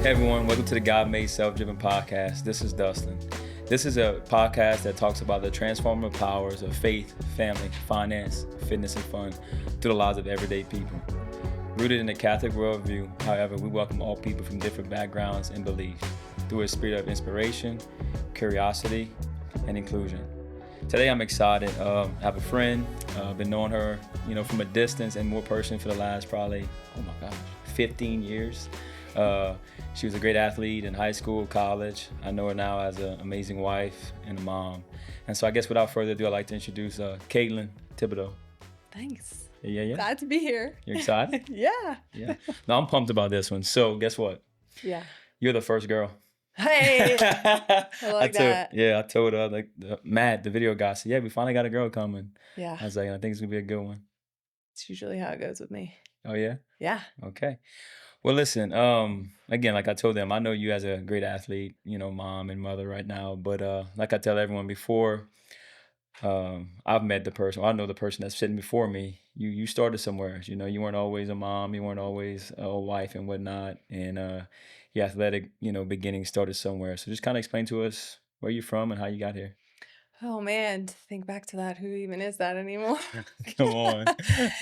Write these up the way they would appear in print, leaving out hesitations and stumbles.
Hey everyone, welcome to the God Made Self-Driven Podcast. This is Dustin. This is a podcast that talks about the transformative powers of faith, family, finance, fitness, and fun through the lives of everyday people. Rooted in the Catholic worldview, however, we welcome all people from different backgrounds and beliefs through a spirit of inspiration, curiosity, and inclusion. Today I'm excited. I have a friend. I've been knowing her, from a distance and more personally for the last probably, 15 years. She was a great athlete in high school, college. I know her now as an amazing wife and a mom. And so I guess without further ado, I'd like to introduce Kaitlyn Thibodeaux. Thanks. Yeah. Glad to be here. You're excited? Yeah. No, I'm pumped about this one. So guess what? Yeah. You're the first girl. Hey, I like that. Yeah, I told Matt, the video guy, said, yeah, we finally got a girl coming. Yeah. I was like, I think it's going to be a good one. It's usually how it goes with me. Oh, yeah? Yeah. Okay. Well, listen, again, like I told them, I know you as a great athlete, mom and mother right now. But like I tell everyone before, I've met the person, I know the person that's sitting before me. You started somewhere, you weren't always a mom, you weren't always a wife and whatnot. And your athletic, beginning started somewhere. So just kind of explain to us where you're from and how you got here. Oh man, to think back to that, who even is that anymore? Come on,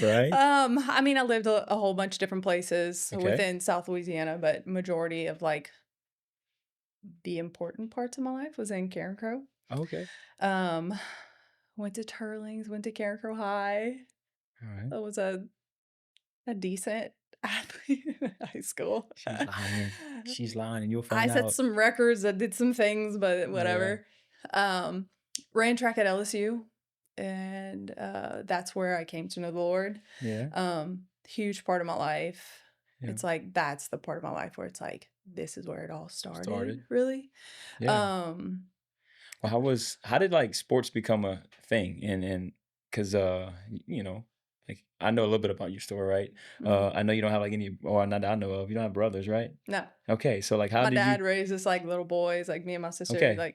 right? I lived a whole bunch of different places within South Louisiana, but majority of the important parts of my life was in Carencro. Okay. Went to Turlings, went to Carencro High. All right. That was a decent athlete in high school. She's lying, and you'll find out. I set some records, I did some things, but whatever. Yeah. Ran track at LSU, and that's where I came to know the Lord. Yeah. Huge part of my life. Yeah. It's like that's the part of my life where it's like this is where it all started. Really. Yeah. Well, how did sports become a thing? And because like I know a little bit about your story, right? Mm-hmm. I know you don't have any, or not that I know of, you don't have brothers, right? No. Okay, so how my did dad raised us like little boys, like me and my sister. Okay.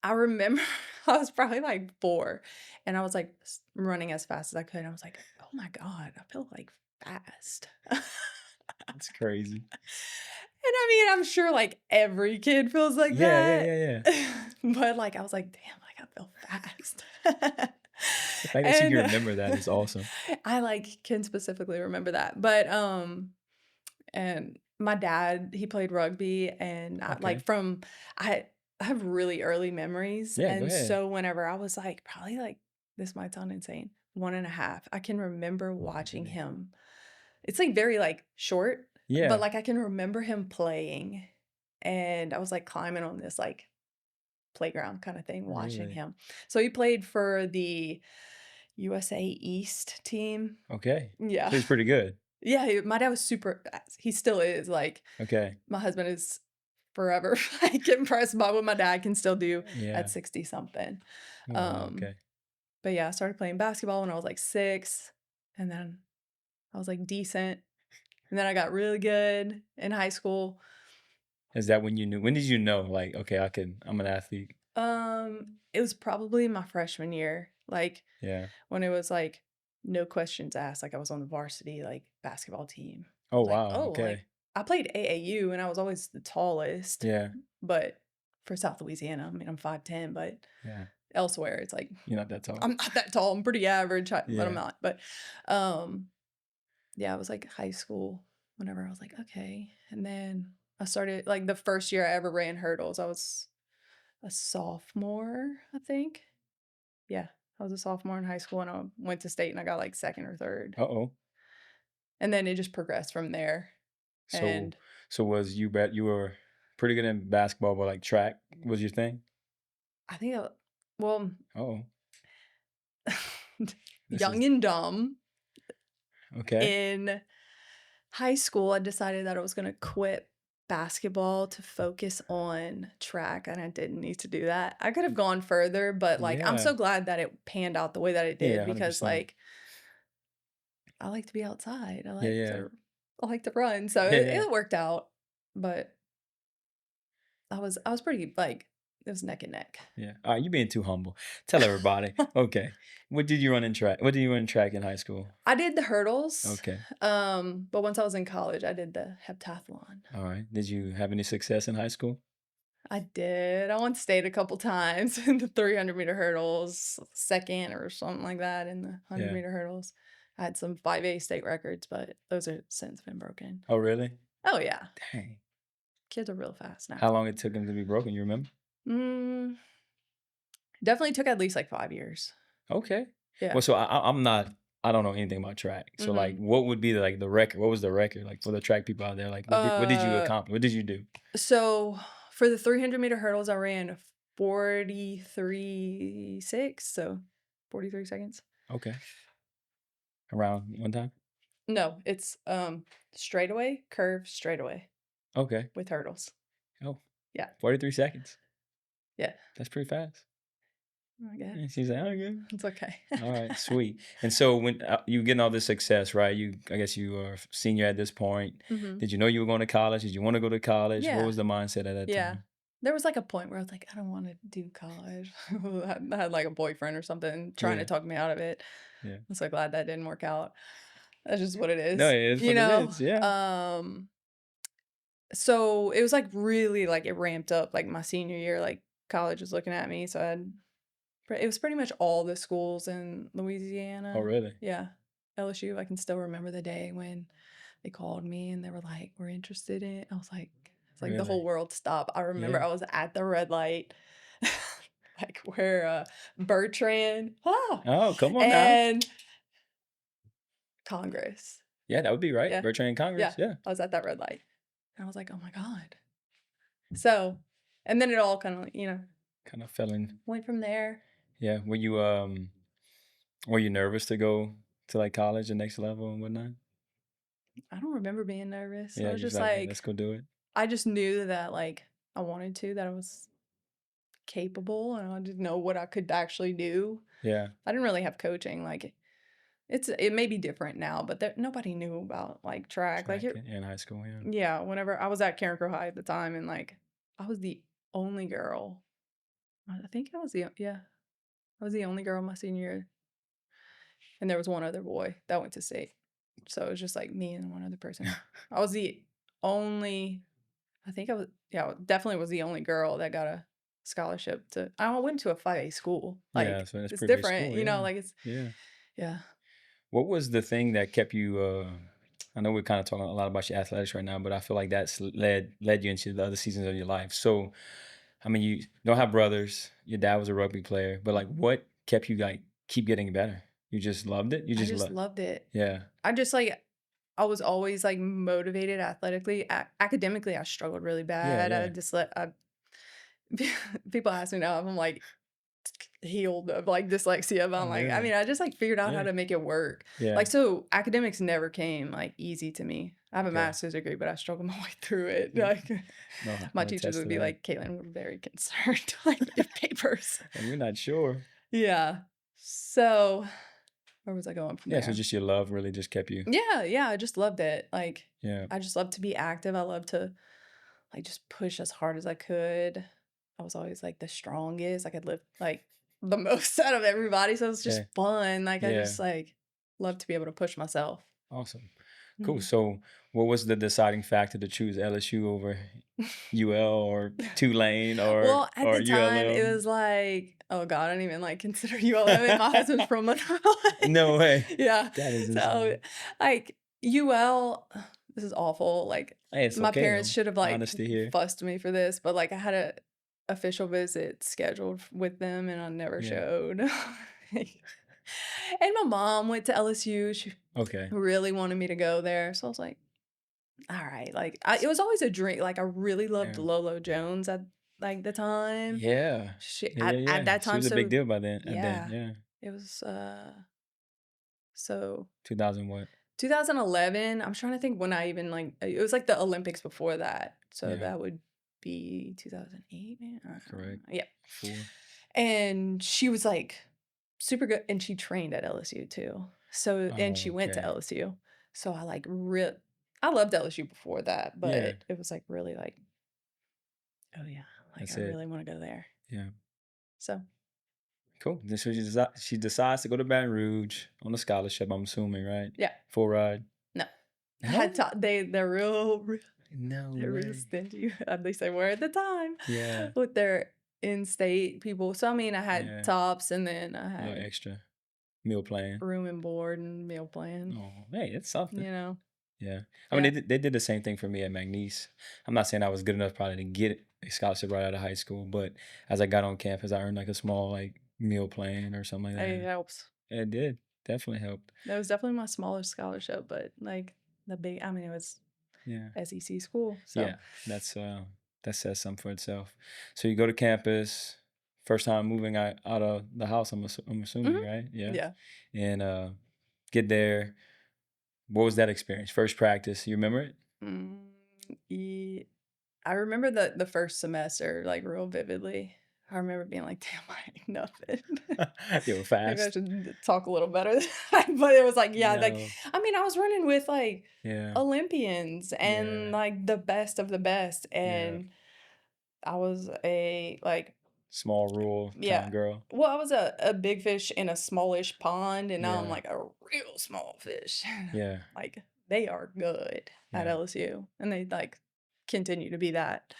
I remember I was probably 4 and I was running as fast as I could. And I was like, oh my God, I feel fast. That's crazy. And I'm sure every kid feels like that. Yeah. But I was like, damn, I feel fast. The fact that you can remember that is awesome. I can specifically remember that. But and my dad, he played rugby, and I have really early memories. Yeah, and go ahead. So whenever I was probably this might sound insane, 1.5, I can remember watching him. It's very short. Yeah. But I can remember him playing, and I was climbing on this playground kind of thing, watching him. So he played for the USA East team. Okay. Yeah. So he's pretty good. Yeah, my dad was super, he still is okay. My husband is forever impressed by what my dad can still do at 60 something. Okay. But yeah, I started playing basketball when I was 6, and then I was decent. And then I got really good in high school. Is that when you knew? When did you know, okay, I'm an athlete? It was probably my freshman year. When it was no questions asked. I was on the varsity basketball team. Oh, wow. Okay. I played AAU, and I was always the tallest. Yeah. But for South Louisiana, I'm 5'10", but yeah. Elsewhere it's you're not that tall. I'm not that tall. I'm pretty average, but I'm not. But yeah, it was high school whenever I was okay. And then I started the first year I ever ran hurdles. I was a sophomore, I think. Yeah, I was a sophomore in high school, and I went to state, and I got second or third. Uh-oh. And then it just progressed from there. So was you were pretty good in basketball, but track was your thing? I think young and dumb. Okay. In high school, I decided that I was going to quit basketball to focus on track, and I didn't need to do that. I could have gone further, but I'm so glad that it panned out the way that it did, because I like to be outside. I like to run, so it worked out. But I was pretty It was neck and neck. Yeah. All right, you're being too humble. Tell everybody. Okay. What did you run in track? What did you run in track in high school? I did the hurdles. Okay. But once I was in college, I did the heptathlon. All right. Did you have any success in high school? I did. I won state a couple times in the 300-meter hurdles, second or something like that in the 100-meter hurdles. I had some 5A state records, but those are since been broken. Oh, really? Oh, yeah. Dang. Kids are real fast now. How long it took them to be broken, you remember? Definitely took at least like 5 years. Okay. Yeah. Well, so I don't know anything about track. So like, what would be the record? What was the record like for the track people out there? Like, what did you accomplish? What did you do? So for the 300-meter hurdles, I ran 43.6, so 43 seconds. Okay. Around one time? No, it's straightaway, curve, straightaway. Okay. With hurdles. Oh. Yeah. 43 seconds. Yeah. That's pretty fast. I guess. And she's like, oh, good. It's okay. All right, sweet. And so when you getting all this success, right? I guess you are a senior at this point. Did you know you were going to college? Did you want to go to college? Yeah. What was the mindset at that time? There was like a point where I was like, I don't want to do college. I had like a boyfriend or something trying to talk me out of it. Yeah. I'm so glad that didn't work out. That's just what it is. No, it is what it is. Yeah. So it was like really like it ramped up like my senior year, like college was looking at me. So it was pretty much all the schools in Louisiana. Oh, really? Yeah. LSU. I can still remember the day when they called me and they were like, we're interested in it. I was like, it's like the whole world stopped. I remember I was at the red light, like where Bertrand. Oh, come on and now. Congress. Yeah, that would be right. Yeah. Bertrand and Congress. Yeah. I was at that red light. And I was like, oh my God. So, and then it all kind of fell in. Went from there. Yeah. Were you nervous to go to like college, the next level and whatnot? I don't remember being nervous. Yeah, I was just like, hey, like, let's go do it. I just knew that like I wanted to, that I was capable and I didn't know what I could actually do. Yeah. I didn't really have coaching. Like it may be different now, but nobody knew about like track. Like in high school, yeah. Yeah, whenever I was at Karen Crow High at the time, and like I was the only girl. I think I was I was the only girl my senior year. And there was one other boy that went to state. So it was just like me and one other person. I was the only, definitely was the only girl that got a scholarship I went to a 5A school. Like, yeah, so it's different, school, you know, like it's, yeah. What was the thing that kept you, I know we're kind of talking a lot about your athletics right now, but I feel like that's led you into the other seasons of your life. So, I mean, you don't have brothers. Your dad was a rugby player, but like, what kept you like keep getting better? You just loved it. I just loved it. Yeah. I just like I was always like motivated athletically. Academically, I struggled really bad. Yeah. I just people ask me now if I'm like healed of like dyslexia, but I'm like, I mean, I just like figured out how to make it work. Yeah. Like, so academics never came like easy to me. I have a master's degree, but I struggled my way through it. Like my teachers would be like, Kaitlyn, we're very concerned, like your papers. And we're not sure. Yeah. So where was I going from there? So just your love really just kept you. Yeah. I just loved it. Like, yeah. I just loved to be active. I loved to like just push as hard as I could. I was always like the strongest. I could lift like the most out of everybody. So it was just fun. Like I just like love to be able to push myself. Awesome. Cool. So what was the deciding factor to choose LSU over UL or Tulane or well, at or the time ULM? it was like, oh God, I don't even like consider ULM. My husband's from Monroe. No way. Yeah. That is insane. So like UL, this is awful. Like my parents should have like fussed me for this, but like I had a official visit scheduled with them and I never showed. And my mom went to LSU. She really wanted me to go there. So I was like, all right. Like it was always a dream. Like I really loved Lolo Jones at like the time. Yeah. At that time. She was a big deal by then. Yeah. It was so 2000 what? 2011. I'm trying to think when I even like it was like the Olympics before that. So that would be 2008, man. Correct. Yeah. 4. And she was like super good, and she trained at LSU too. So and she went to LSU. So I like I loved LSU before that, but it was like really like, oh yeah, like I really want to go there. Yeah. So. Cool. Then so she decides to go to Baton Rouge on a scholarship, I'm assuming, right? Yeah. Full ride? No. No? They're real No they're real way. stingy, at least they were at the time, Yeah. with their in-state people. So, I mean, I had Yeah. tops, and then I A little had extra meal plan. room and board and meal plan, Oh, hey, it's something. you know? Yeah. I mean, Yeah. they did the same thing for me at McNeese. I'm not saying I was good enough probably to get a scholarship right out of high school, but as I got on campus, I earned like a small like meal plan or something like It that. helps. It did. Definitely helped. That was definitely my smallest scholarship, but, like, I mean, it was Yeah. SEC school, so. Yeah. That says something for itself. So you go to campus, first time moving out of the house, I'm assuming, Mhm. right? Yeah. Yeah. And get there. What was that experience? First practice, you remember it? Mm, ye I remember the first semester, like, real vividly. I remember being like, "Damn, I ain't nothing." You were Maybe I fast. should talk a little better, but it was like, yeah, like, No. I mean, I was running with, like, Yeah. Olympians and, Yeah. like, the best of the best, Yeah. and I was a, like, Small rural yeah. town girl. Well, I was a big fish in a smallish pond, and now I'm, Yeah. like, a real small fish. Yeah. Like, they are good at Yeah. LSU, and they, like, continue to be that.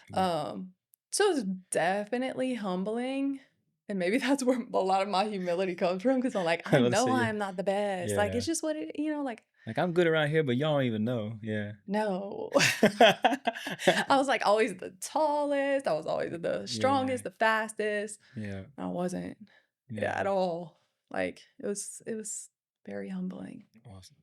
Yeah. Um, so it's definitely humbling, and maybe that's where a lot of my humility comes from, because 'cause I'm like, "I Let's know see. I'm not the best." Like, Yeah. it's just what it, like, Like I'm good around here, but y'all don't even know. Yeah. no. I was, like, always the tallest, I was always the Yeah. strongest, the fastest. Yeah. I wasn't, yeah, Yeah. at all. Like, it was very humbling. Awesome.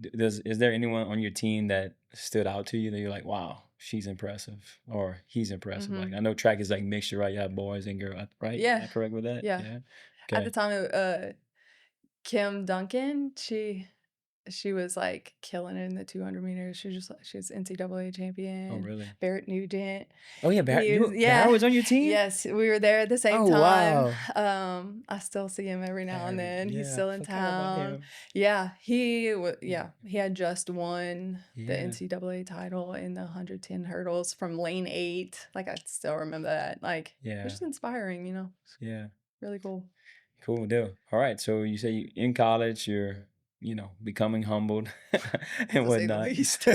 Is there anyone on your team that stood out to you that you're like, wow, she's impressive or he's impressive? Like Mhm. I know track is like mixture, right? You have boys and girls, right? Am Yeah, I correct with that? yeah. Yeah. At the Okay. time, Kim Duncan, she was, like, killing it in the 200 meters. She was NCAA Oh, champion. really? Barrett Nugent, Oh yeah, he was, Barrett yeah. was on your team. Yes, we were there at the same Oh time. wow. I still see him every now and Barrett, then. He's yeah, I still in forgot about town. him. Yeah, he had just won the Yeah, NCAA title in the 110 hurdles from lane 8. Like, I still remember that. Like, it's yeah, just inspiring, It's yeah. really cool, Cool deal. All right. So you say you in college, you're, becoming humbled and to say the whatnot. least.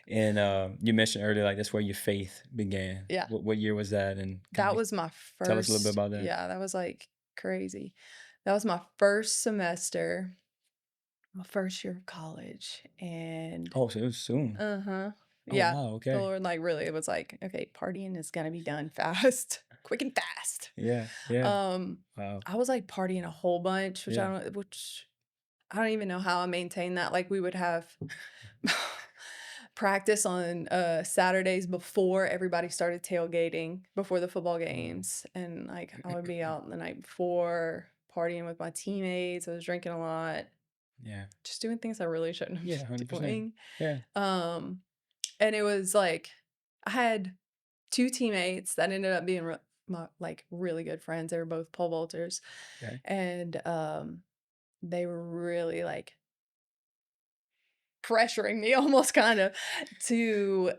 And you mentioned earlier, like that's where your faith began. Yeah. What year was that? And kind That of was my tell us a little bit first, about that. yeah, that was, like, crazy. That was my first semester, my first year of college, and Oh, so it was soon. uh-huh. Oh Yeah, wow. the Okay. Lord, like, really, it was like, "Okay, partying is gonna be done fast, quick and fast." Yeah. Yeah. Um, Wow. I was, like, partying a whole bunch, Yeah. which I don't even know how I maintained that. Like, we would have practice on, Saturdays before everybody started tailgating, before the football Wow. games, and, like, I would be out the night before, partying with my teammates. I was drinking a lot, Yeah. just doing things I really shouldn't have Yeah. been 100%. doing. Yeah. Um, and it was, like, I had 2 teammates that ended up being my, like, really good friends. They were both pole vaulters, Okay. and, they were really, like, pressuring me almost kinda to,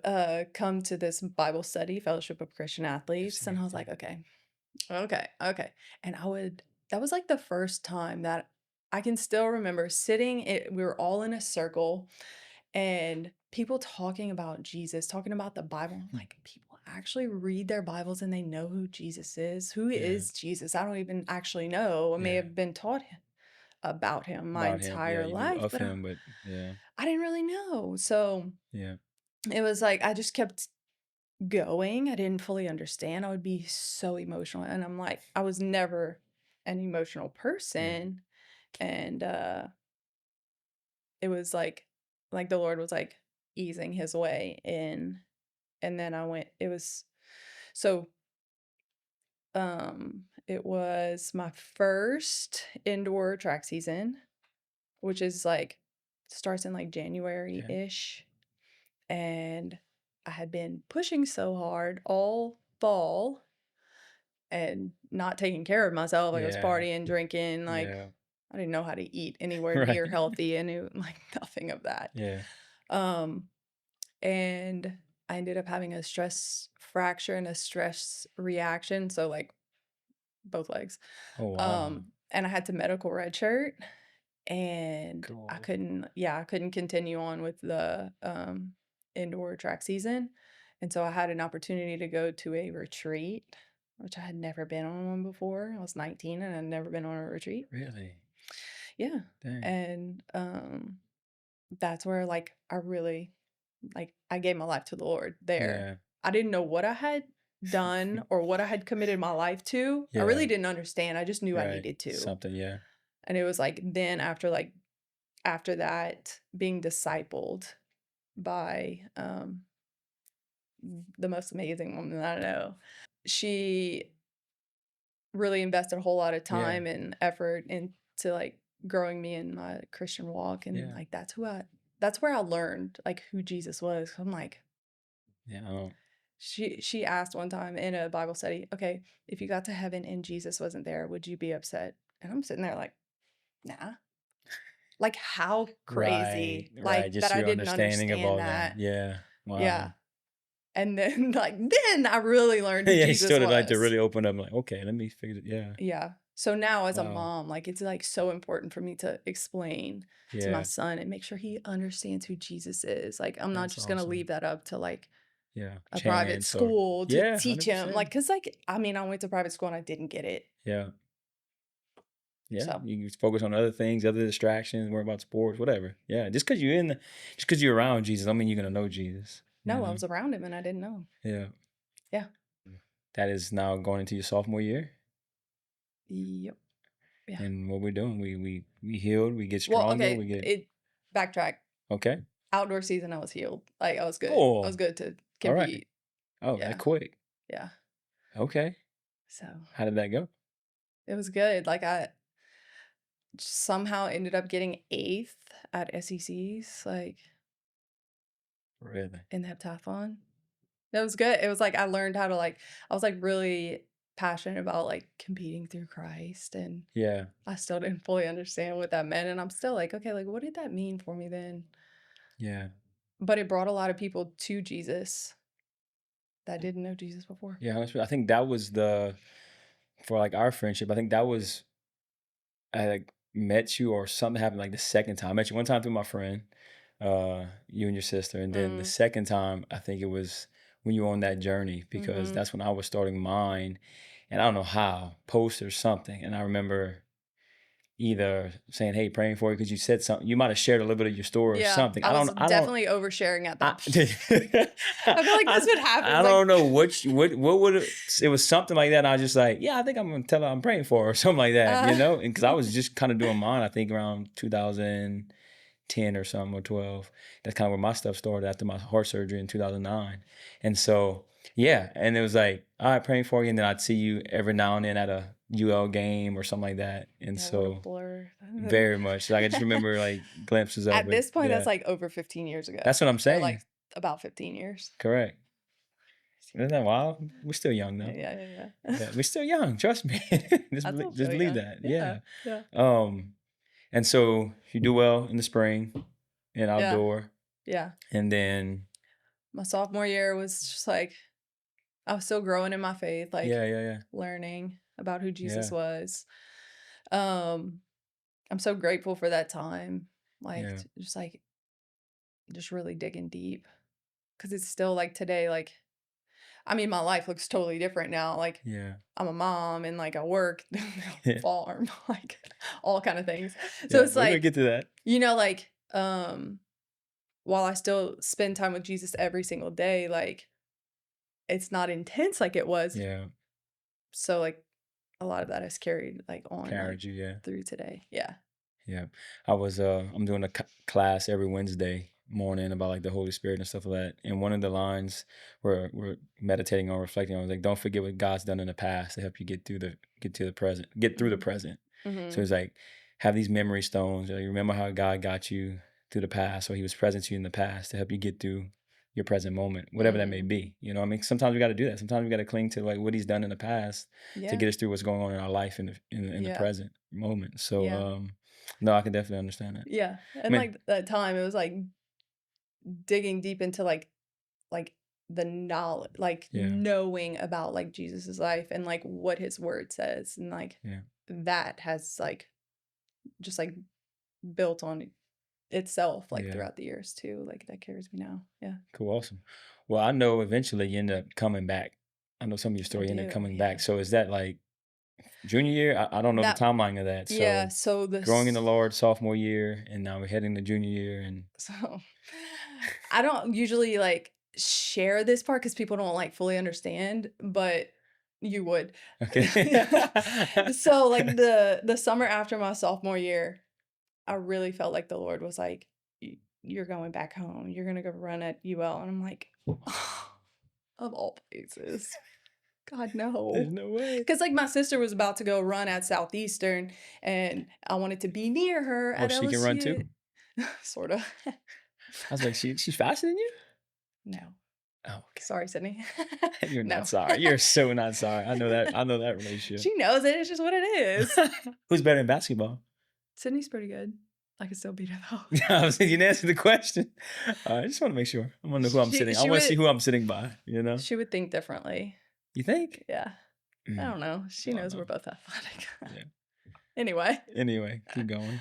come to this Bible study, Fellowship of Christian I Athletes, and see. I was Yeah. like, "Okay, okay, okay," and that was, like, the first time that I can still remember we were all in a circle, and people talking about Jesus, talking about the Bible. I'm Hmm. like, "People actually read their Bibles and they know who Jesus is? Who Yeah. is Jesus? I don't even actually know. I may Yeah. have been taught about him my About him. Yeah. entire You knew life, of but him, but yeah. I didn't really know." So Yeah. it was like I just kept going. I didn't fully understand. I would be so emotional, and I'm like, I was never an emotional Yeah. person, and it was like the Lord was like easing his way in, and then I went. It was so it was my first indoor track season, which is like starts in like Okay. January-ish, and I had been pushing so hard all fall and not taking care of myself. Like, I was Yeah. partying, drinking, like, Yeah. I didn't know how to eat anywhere Right. near healthy, and like, nothing of that. Yeah. Um, and I ended up having a stress fracture and a stress reaction, so, like, both legs. Oh, wow. And I had to medical redshirt, and Cool. I couldn't continue on with the, indoor track season, and so I had an opportunity to go to a retreat, which I had never been on one before. I was 19 and I'd never been on a retreat. Really? Yeah, Dang. and, that's where, like, I really like, I gave my life to the Lord there. Yeah. I didn't know what I had done or what I had committed my life to. I Yeah. really didn't understand, I just knew I Right. needed to. Something, yeah. And it was, like, then after that, being discipled by, the most amazing woman that I know. She really invested a whole lot of Yeah. time and effort into, like, growing me in my Christian walk, and, Yeah. like, that's where I learned, like, who Jesus was. I'm like Yeah. I don't. she asked one time in a Bible study, "Okay, if you got to heaven and Jesus wasn't there, would you be upset?" And I'm sitting there like, "Nah." Like, how Right. crazy, Right. like, that Just I your didn't understanding of understand all that. that. Yeah. Yeah. Wow. And then, like, then I really learned who Yeah. You Jesus still did like to was. really open up, like, okay, let me figure it. Yeah. Yeah. So now as a Wow. mom, like, it's, like, so important for me to explain to my Yeah. son and make sure he understands who Jesus is. Like, I'm not That's just gonna leave awesome. that up to, like, Yeah. a private Chance or, school to yeah, teach him. Like, 100%. 'cause, like, I mean, I went to private school and I didn't get it. Yeah. Yeah. So, You can focus on other things, other distractions, worry about sports, whatever. Yeah. Just because you're around Jesus, I mean, you're going to know Jesus, you no, I know? was around him and I didn't know him. Yeah. Yeah. That is now going into your sophomore year. Yep. Yeah. And what we're doing, we healed, we get Well, stronger, we okay, get, backtrack. okay. Outdoor season, I was healed. Like, I was good. I was Cool. good to All right. compete. Oh, that Yeah. quick. Yeah. Okay. So, How did that go? it was good. Like, I somehow ended up getting 8th at SECs, like, Really? in the heptathlon. That was good. It was like I learned how to, like, I was, like, really passionate about, like, competing through Christ, and Yeah. I still didn't fully understand what that meant, and I'm still like, "Okay, like, what did that mean for me then?" Yeah. But it brought a lot of people to Jesus that didn't know Jesus before. Yeah. Honestly, I think that was for like our friendship, I think that was, I like met you or something happened like the second time. I met you one time through my friend, you and your sister. And then the Mm, second time, I think it was when you were on that journey because mhm. that's when I was starting mine. And I don't know how, post or something. And I remember either saying, "Hey, praying for you," because you said something. You might have shared a little bit of your story or Yeah, something. I I was don't. I don't. definitely oversharing at I, that I feel like that's what I happens, like don't know what would it was something like that. And I was just like, yeah, I think I'm gonna tell her I'm praying for her or something like that, uh, and because I was just kind of doing mine. I think around 2010 or something or 12. That's kind of where my stuff started after my heart surgery in 2009, and so yeah, and it was like, all right, praying for you, and then I'd see you every now and then at a UL game or something like that, and yeah, what a so blur. very much like I just remember like glimpses of At it. this point, that's, Yeah, like, over 15 years ago, that's what I'm or, saying. like, about 15 years. Correct. Isn't that wild? We're still young Yeah, though. yeah, yeah, yeah. Yeah, we're still young. Trust me. I still Just feel believe young. that. Yeah, Yeah. yeah, Um, and so you do well in the spring and yeah, outdoor, yeah. and then My sophomore year was just, like, I was still growing in my faith, like, yeah, yeah, yeah, learning about who Jesus yeah, was. Um, I'm so grateful for that time, like, yeah, just, like, just really digging deep, because it's still, like, today, like, I mean, my life looks totally different now, like, yeah, I'm a mom and, like, I work yeah, farm, like, all kind of things. So yeah. it's We're gonna like, get to that. like, while I still spend time with Jesus every single day, like, it's not intense like it was. Yeah, So, like, a lot of that has carried, like, on, like, carried you. Yeah. through today. Yeah. Yeah, I'm doing a class every Wednesday morning about like the Holy Spirit and stuff like that. And one of the lines where we're meditating on, reflecting on, was like, "Don't forget what God's done in the past to help you get to the present, get through the Mhm. present." So Mhm. it's like have these memory stones. Like, remember how God got you through the past, or He was present to you in the past to help you get through your present moment, whatever that may Mhm. be. You know, I mean, sometimes we got to do that. Sometimes we got to cling to like what He's done in the past to Yeah. get us through what's going on in our life in the Yeah. present moment. So, Yeah. no, I can definitely understand that. Yeah. I And, mean, like, that time, it was, like, digging deep into, like, the knowledge, like knowing about like Jesus's life and like what his word says, and like that has like just like built on itself like throughout the years too. Like that carries me now. Yeah. Cool. Awesome. Well, I know eventually you end up coming back. I know some of your story ended up coming back. So is that like junior year? I don't know the timeline of that. So yeah. So growing in the Lord, sophomore year, and now we're heading to junior year. And so I don't usually like share this part because people don't like fully understand, but you would. Okay. So like the summer after my sophomore year, I really felt like the Lord was like, you're going back home. You're going to go run at UL. And I'm like, oh, of all places. God, no. There's no way. Because like my sister was about to go run at Southeastern and I wanted to be near her at LSU. She can run too? Sort of. I was like, she's faster than you? No. Oh, okay. Sorry, Sydney. You're not sorry. You're so not sorry. I know that relationship. She knows it. It's just what it is. Who's better in basketball? Sydney's pretty good. I can still beat her though. I was thinking you didn't answer the question. I just want to make sure. I want to know who I'm sitting. I want to see who I'm sitting by, you know? She would think differently. You think? Yeah. I don't know. She knows we're both athletic. Yeah. Anyway, keep going.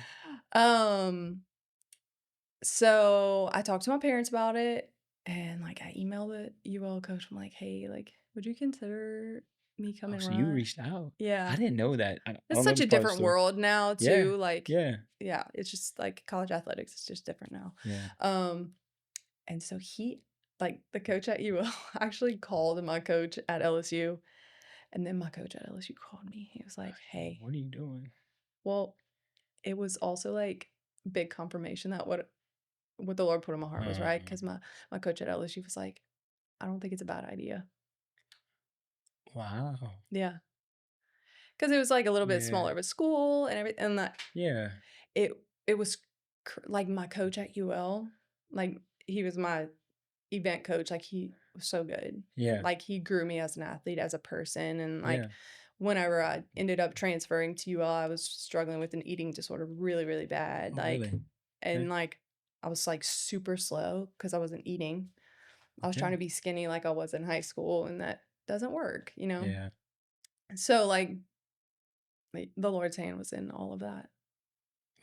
So I talked to my parents about it and like I emailed the UL coach. I'm like, hey, like, would you consider me coming so run? you reached out. Yeah. I didn't know that. It's such a different world now too. Yeah. Like, yeah, it's just like college athletics. It's just different now. Yeah. And so he, like the coach at UL actually called my coach at LSU. And then my coach at LSU called me. He was like, hey. What are you doing? Well, it was also like big confirmation that what the Lord put in my heart was right. Because my coach at LSU was like, I don't think it's a bad idea. Wow. Yeah. Because it was like a little bit smaller of a school and everything. And that it was like my coach at UL, like he was my event coach. Like he was so good. Yeah. Like he grew me as an athlete, as a person. And like whenever I ended up transferring to UL, I was struggling with an eating disorder really, really bad. Oh, like, really? And like I was like super slow because I wasn't eating. I was trying to be skinny like I was in high school, and that doesn't work, you know? Yeah. So like the Lord's hand was in all of that.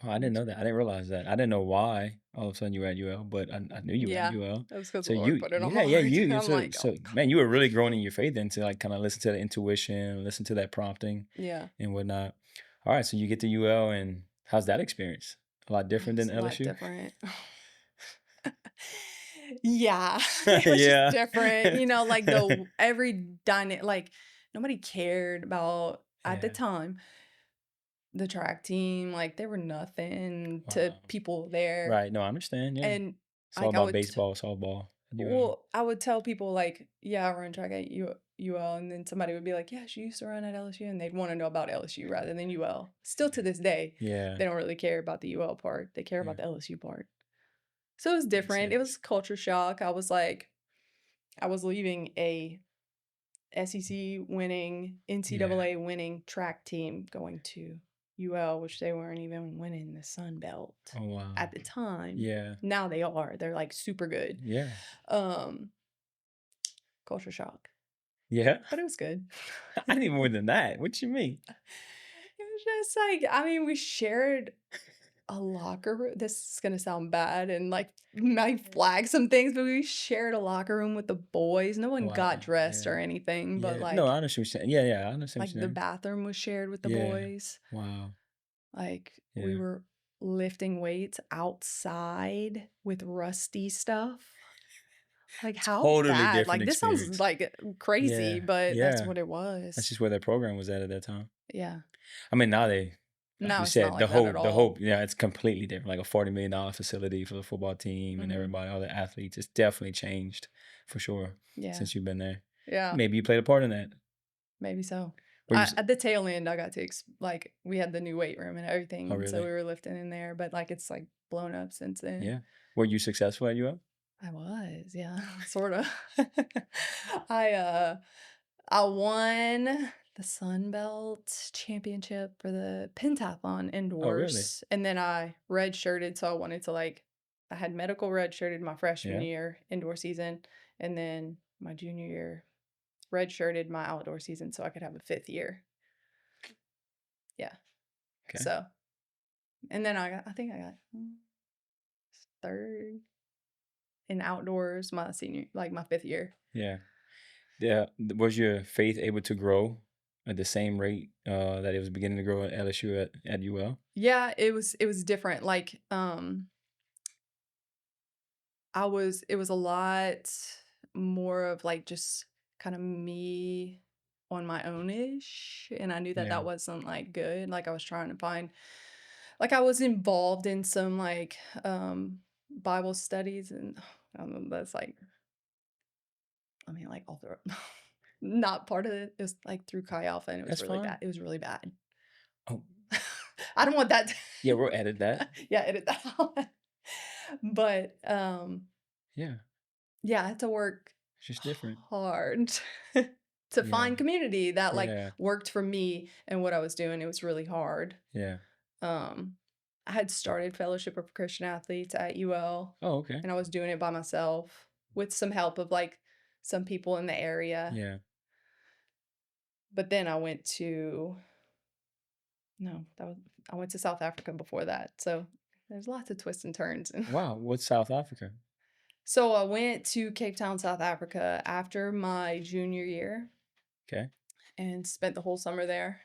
Oh, I didn't know that. I didn't realize that. I didn't know why all of a sudden you were at UL, but I knew you were at UL. That was because the Lord put it on my heart. So man, you were really growing in your faith then to like kind of listen to the intuition, listen to that prompting, and whatnot. All right, so you get to UL, and how's that experience? A lot different than LSU? A lot different. Yeah. It was just different. You know, like every dynamic, like nobody cared about at the time. The track team, like there were nothing to people there. Right. No, I understand. Yeah. And it's all about baseball, softball. Well, I would tell people like, yeah, I run track at UL, and then somebody would be like, yeah, she used to run at LSU, and they'd want to know about LSU rather than UL. Still to this day, they don't really care about the UL part. They care about the LSU part. So it was different. It was culture shock. I was leaving a SEC winning, NCAA winning track team going to UL, which they weren't even winning the Sun Belt at the time. Yeah. Now they are. They're like super good. Yeah. Culture shock. Yeah. But it was good. I need more than that. What you mean? It was just like, I mean, we shared a locker room. This is gonna sound bad and like might flag some things, but we shared a locker room with the boys. No one got dressed or anything, but like no, I understand what you're saying. Yeah, I understand. Like the bathroom was shared with the boys. Wow. Like we were lifting weights outside with rusty stuff. Like how totally bad? Different like experience. This sounds like crazy, but that's what it was. That's just where their program was at that time. Yeah. I mean, now they. Now you it's said not like that at all. the hope, it's completely different. Like a $40 million facility for the football team and everybody, all the athletes. It's definitely changed for sure. Yeah. Since you've been there. Yeah. Maybe you played a part in that. Maybe so. At the tail end, I got to like we had the new weight room and everything, so we were lifting in there. But like it's like blown up since then. Yeah. Were you successful at UL? I was, yeah, sort of. I won the Sun Belt Championship for the pentathlon indoors. Oh, really? And then I redshirted, so I wanted to I had medical redshirted my freshman year indoor season, and then my junior year, redshirted my outdoor season so I could have a 5th year. Yeah. Okay. So, and then I think I got 3rd in outdoors my senior, like my 5th year. Yeah. Yeah. Was your faith able to grow at the same rate that it was beginning to grow at LSU at UL? Yeah, it was different. Like, it was a lot more of like just kind of me on my own ish. And I knew that Yeah. that wasn't like good. Like I was trying to find, like I was involved in some like Bible studies and that's like, I mean, like all through, not part of it. It was like through Chi Alpha and it was That's really fine. bad. It was really bad. Oh, I don't want that. yeah, we'll edit that. Yeah, edit that out. But Yeah. yeah, I had to work It's just different. hard to Yeah. find community that like Yeah. worked for me and what I was doing. It was really hard. Yeah. I had started Fellowship of Christian Athletes at UL, Oh, okay. and I was doing it by myself with some help of like some people in the area. Yeah. But then I went to I went to South Africa before that. So there's lots of twists and turns. Wow. What's South Africa? So I went to Cape Town, South Africa after my junior year. Okay. And spent the whole summer there.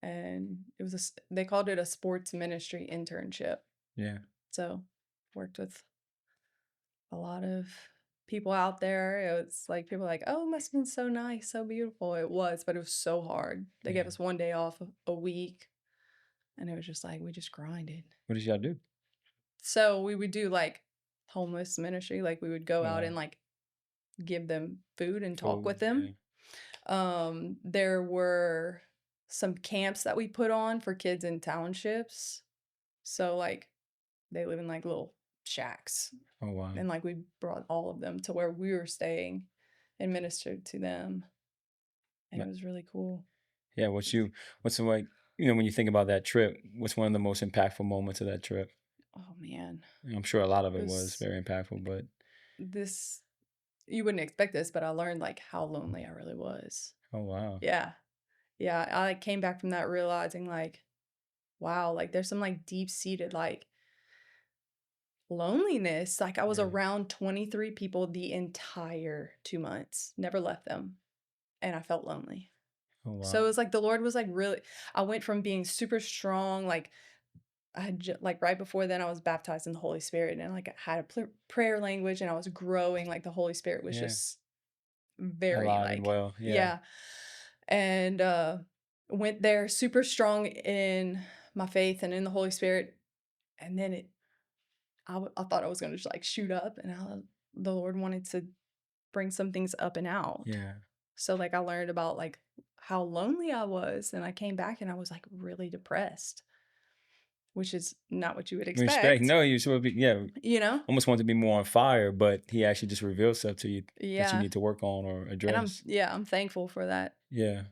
And it was they called it a sports ministry internship. Yeah. So worked with a lot of people out there. It was like people were like, oh, it must have been so nice, so beautiful. It was, but it was so hard. They gave us 1 day off a week. And it was just like we just grinded. What did y'all do? So we would do like homeless ministry. Like we would go out Wow. and like give them food and talk Food, with them. There were some camps that we put on for kids in townships. So like they live in like little shacks. Oh, wow. And like we brought all of them to where we were staying and ministered to them. And it was really cool. Yeah, what's the like, when you think about that trip, what's one of the most impactful moments of that trip? Oh man. I'm sure a lot of it was very impactful, but you wouldn't expect this, but I learned like how lonely I really was. oh, wow. Yeah. Yeah. I like came back from that realizing like, wow, like there's some like deep seated like loneliness. Like I was around 23 people the entire 2 months, never left them. And I felt lonely. Oh, wow. So it was like the Lord was like really, I went from being super strong, like I had like right before then I was baptized in the Holy Spirit and like I had a prayer language and I was growing, like the Holy Spirit was just very alive like, and well. yeah. And went there super strong in my faith and in the Holy Spirit. And then I thought I was going to just like shoot up and the Lord wanted to bring some things up and out. Yeah. So like I learned about like how lonely I was and I came back and I was like really depressed, which is not what you would expect. No, you're supposed to be, almost want to be more on fire, but he actually just reveals stuff to you that you need to work on or address. And I'm thankful for that. Yeah.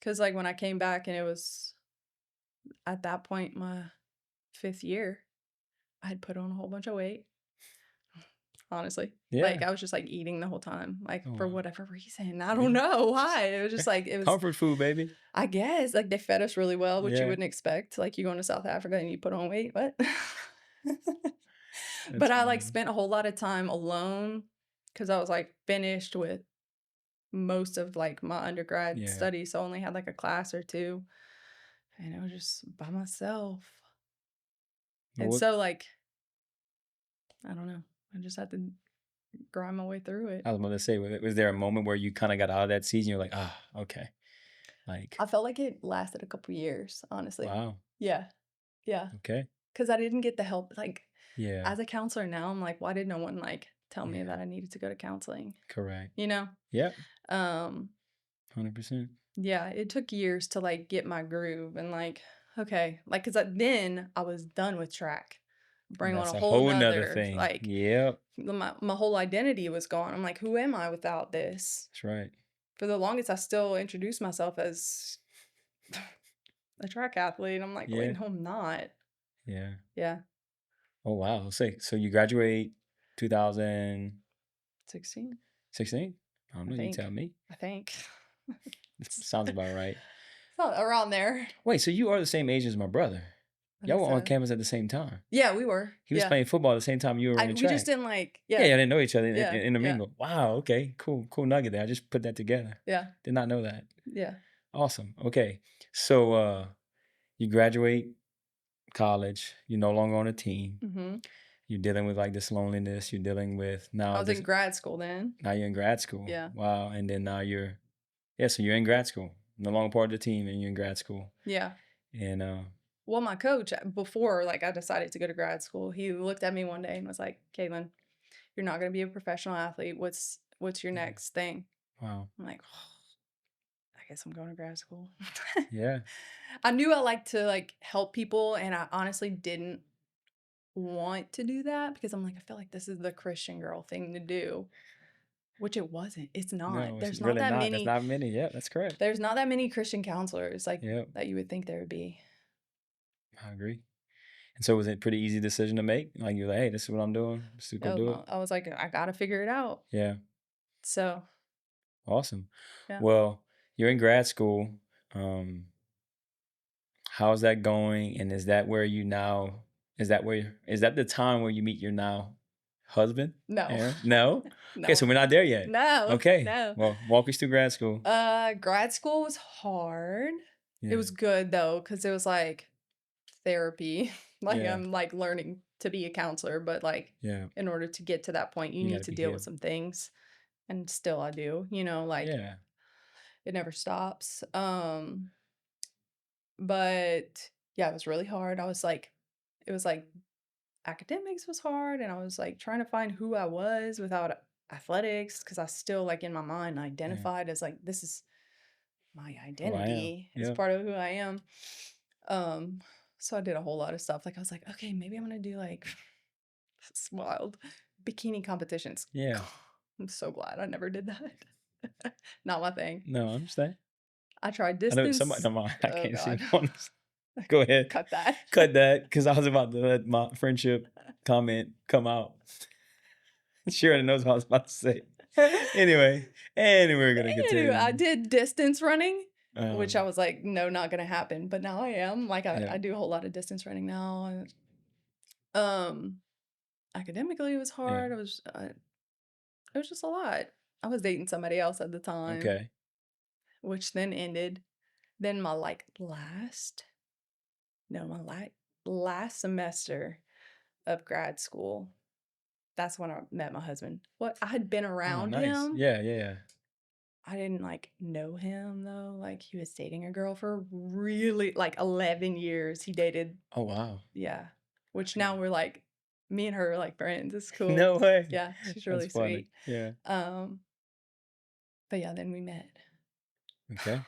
Because like when I came back and it was at that point my 5th year, I had put on a whole bunch of weight. Honestly. Yeah. Like I was just like eating the whole time, like for whatever reason. I Yeah. don't know why. It was just like, it was comfort food, baby. I guess like they fed us really well, which you Yeah. wouldn't expect. Like you going to South Africa and you put on weight. What? That's But I like funny. spent a whole lot of time alone because I was like finished with most of like my undergrad studies. So I only had like a class or two. And it was just by myself. And so like, I don't know. I just had to grind my way through it. I was about to say, was there a moment where you kind of got out of that season? You're like, okay. Like, I felt like it lasted a couple years, honestly. wow. Yeah. Yeah. Okay. Because I didn't get the help. Like, Yeah. as a counselor now, I'm like, why did no one like tell me that I needed to go to counseling? Correct. Yeah. 100%. Yeah, it took years to like get my groove and like, okay, like, because then I was done with track. Bring on a whole nother thing. Like, my whole identity was gone. I'm like, who am I without this? That's right. For the longest, I still introduced myself as a track athlete. I'm like, wait, no, I'm not. Yeah. Yeah. Oh, wow. So you graduate 2016? 16? I don't know. You tell me. I think. Sounds about right. Around there. Wait, so you are the same age as my brother? Y'all were on campus at the same time. Yeah, we were. He was playing football at the same time you were running track. We just didn't Yeah, I didn't know each other Yeah, in the mingle. Wow, okay, cool nugget there. I just put that together. Yeah. Did not know that. Yeah. Awesome. Okay, so you graduate college. You're no longer on a team. Mm-hmm. You're dealing with like this loneliness. You're dealing with now. I was in grad school then. Now you're in grad school. Yeah. Wow. And then now so you're in grad school. No longer part of the team, and you're in grad school. Yeah. And well, my coach, before like I decided to go to grad school, he looked at me one day and was like, "Kaitlyn, you're not going to be a professional athlete. What's your next thing?" Wow. I'm like, oh, I guess I'm going to grad school. Yeah. I knew I liked to like help people, and I honestly didn't want to do that because I'm like, I feel like this is the Christian girl thing to do, which it wasn't. It's not. No, There's really not that many. There's not many. Yeah, that's correct. There's not that many Christian counselors like that you would think there would be. I agree. And so was it a pretty easy decision to make? Like you're like, hey, this is what I'm doing. Let's go do it. I was like, I got to figure it out. Yeah. So. Awesome. Yeah. Well, you're in grad school. How's that going? And is that the time where you meet your now husband? No. Aaron? No? No. Okay, so we're not there yet. No. Okay. No. Well, walk us through grad school. Grad school was hard. Yeah. It was good though, because it was like therapy. Like I'm like learning to be a counselor, but like in order to get to that point, you need to deal with some things. And still I do, like it never stops. But yeah, it was really hard. It was like academics was hard, and I was like trying to find who I was without athletics, because I still like in my mind identified as like this is my identity. It's part of who I am. So I did a whole lot of stuff. Like I was like, okay, maybe I'm gonna do like this wild bikini competitions. Yeah. I'm so glad I never did that. Not my thing. No, I understand. I tried distance. I can't see. Go ahead. Cut that. Cut that, because I was about to let my friendship comment come out. She already knows what I was about to say. Anyway, we're going to continue. I did distance running, which I was like, no, not going to happen. But now I am. Like, I do a whole lot of distance running now. Academically, it was hard. It was just a lot. I was dating somebody else at the time. Okay. Which then ended. Then my last semester of grad school, that's when I met my husband. I had been around him. Yeah. I didn't like know him though. Like he was dating a girl for really like 11 years. He dated. Oh wow. Yeah. Which now we're like, me and her are like friends. It's cool. No way. Yeah, she's really sweet. Yeah. But yeah, then we met. Okay.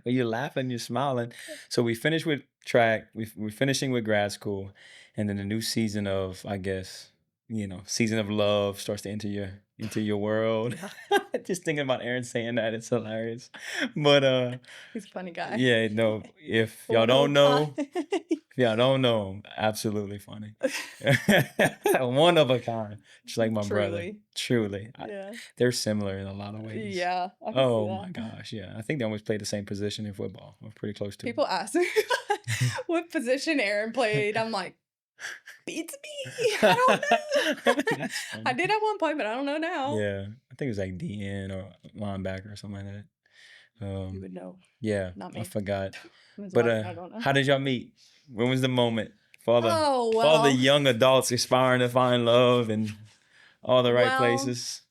Well, you're laughing, you're smiling. So we finished with track. We're finishing with grad school, and then the new season of, I guess, season of love starts to enter your world. Just thinking about Aaron saying that, it's hilarious. But he's a funny guy. Yeah, no. If y'all don't know, absolutely funny. One of a kind, just like my brother. Truly. Yeah. They're similar in a lot of ways. Yeah. Oh my gosh, yeah. I think they almost play the same position in football. We're pretty close to. People ask me what position Aaron played. I'm like, beats me. I don't know. I did at one point, but I don't know now. Yeah, I think it was like DN or linebacker or something like that. You would know. Yeah, not me. I forgot. But I don't know. How did y'all meet? When was the moment for all the young adults aspiring to find love in all the right places?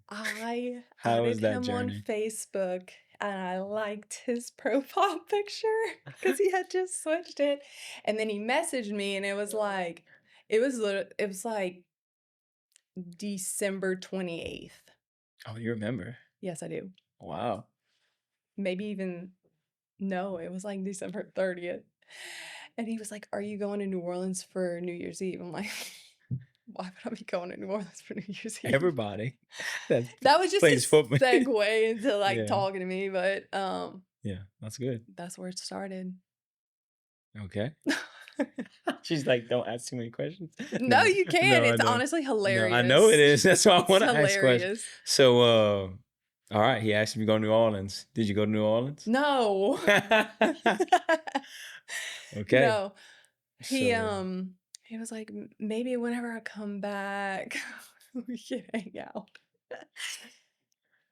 I added him on Facebook, and I liked his profile picture because he had just switched it. And then he messaged me, and it was like December 28th. Oh, you remember? Yes, I do. Wow. Maybe even, no, it was like December 30th. And he was like, "Are you going to New Orleans for New Year's Eve?" I'm like, why would I be going to New Orleans for New Year's Eve? Everybody. That was just a segue into like talking to me, but yeah, that's good. That's where it started. Okay. She's like, don't ask too many questions. No, you can. No, I It's know. honestly No, I know it hilarious. is. That's why I It's want to ask questions. hilarious. So, all right. He asked if you go to New Orleans. Did you go to New Orleans? No. Okay. No. He So, um he was like, Maybe whenever I come back, we can hang out."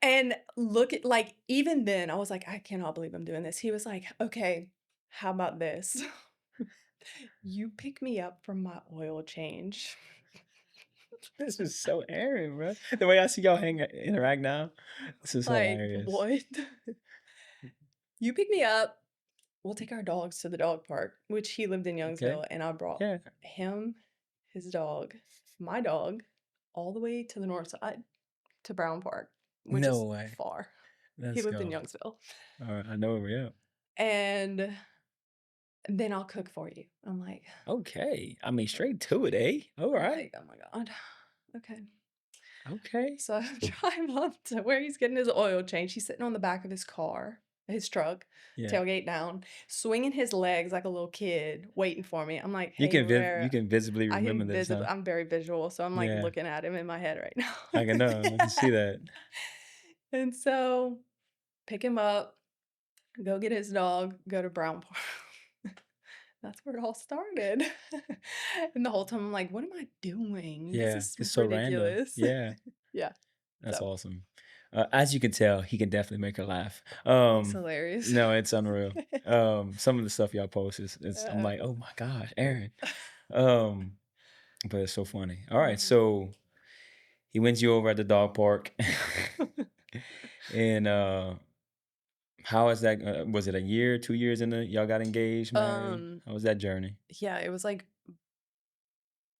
And look at like even then I was like, I cannot believe I'm doing this. He was like, "Okay, how about this? You pick me up from my oil change." this is so Aaron, bro. The way I see y'all interact now, this is Like, hilarious. what? You pick me up, we'll take our dogs to the dog park, which he lived in Okay. Youngsville, and I brought Yeah. him, his dog, my dog, all the way to the north side to Brown Park, which No is way. far. He Let's lived in go. Youngsville. All right. I know where we're at. And then I'll cook for you. Okay. I mean, straight to it, eh? All right. Oh my God. Okay. Okay. So I drive up to where he's getting his oil change. He's sitting on the back of his car, his truck, Yeah. tailgate down, swinging his legs like a little kid, waiting for me. I'm like, You hey, you can visibly I remember can this, huh? I'm very visual, so I'm like Yeah. looking at him in my head right now. I can know. I can see that. And so pick him up, go get his dog, go to Brown Park. That's where it all started. And the whole time I'm like, what am I doing? This Yeah. is It's so random. ridiculous. Yeah. Yeah. That's So awesome. As you can tell, he can definitely make her laugh. it's hilarious. No, it's unreal. Some of the stuff y'all post I'm like, oh my gosh, Aaron. Um, but it's so funny. All right, so he wins you over at the dog park, and how is that? Was it a year, 2 years in the y'all got engaged, married? How was that journey? Yeah, it was like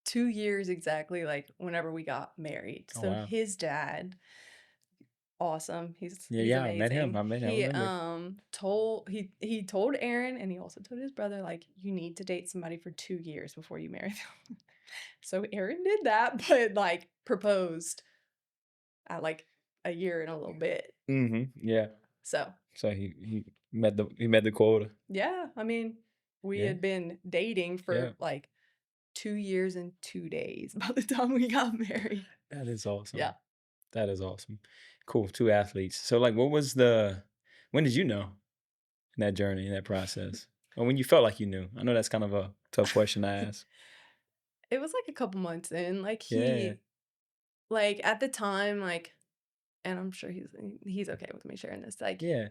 2 years exactly, like whenever we got married. Oh So wow. his dad, awesome. Yeah, He's yeah, I met him. amazing. I met him. I He remember. told he told Aaron and he also told his brother like you need to date somebody for 2 years before you marry them. So Aaron did that, but like proposed at like a year and a little bit. Yeah. So So he met the quota. yeah, I mean, we Yeah. had been dating Yeah. for like 2 years and 2 days by the time we got married. That is Yeah. awesome. That is awesome. Cool. Two athletes. So like when did you know in that journey, in that process? Or when you felt like you knew? I know that's kind of a tough question to ask. It was like a couple months in. Like Yeah. like at the time, like, and I'm sure he's okay with me sharing this. Like Yeah.